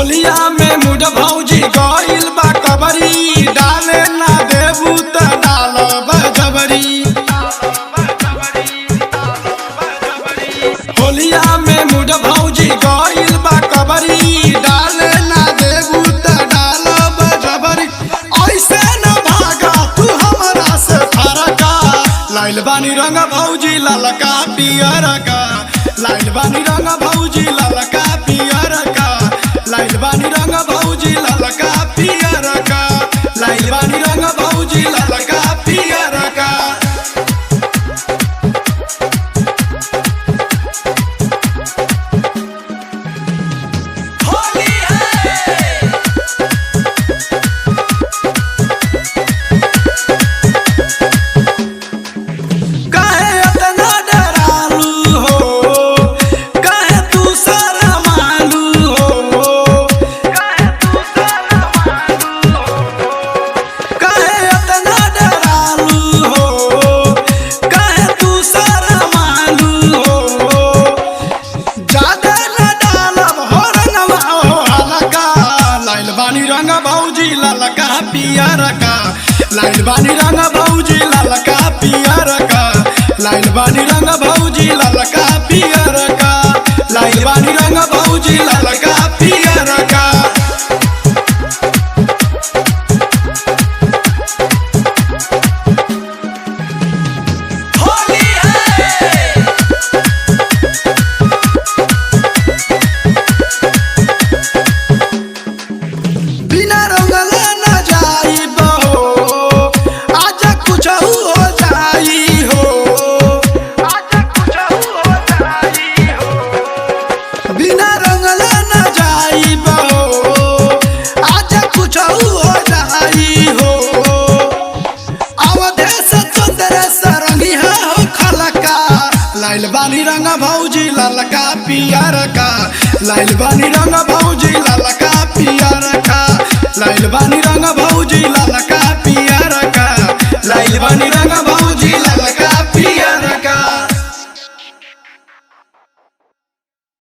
होलिया में मुड भौजी गइल बा कबरी, डाले ना देबू त डालब जबरी। होलिया में मुड भौजी गइल बा कबरी, डाले ना देबू त डालब जबरी। ऐसे न भागा तू हमरा से फरका, लाइल बानी रंग भौजी ललका पियर का, लाइल बानी रंग भौजी ललका पियर का, लाइल बानी रंग भौजी ललका पियर का, लाइल बानी रंग भौजी ललका पियर का। होली है काहे इतना डरालू हो, काहे तू शरमालू हो, काहे इतना डरालू हो, काहे तू शरमालू हो। ज्यादा न डालब हो रंगवा हो हलका, लाइल बानी रंग भौजी ललका पियर का, लाइल बानी रंग भौजी ललका पियर का, लाइल बानी रंग भौजी ललका पियर का, लाइल बानी रंग भौजी ललका पियर का। होली है बिना रंगले न जाइब हो, आज कुछ हो जाई हो, आज कुछ हो जाई हो। बिना रंगले न जाइब हो, आज कुछ हो जाई हो। अवधेश चंद्र सरंगी हो खलका, लाइल बानी रंग भौजी ललका पियर का, लाइल बानी रंग भौजी ललका पियर का, लाइल बानी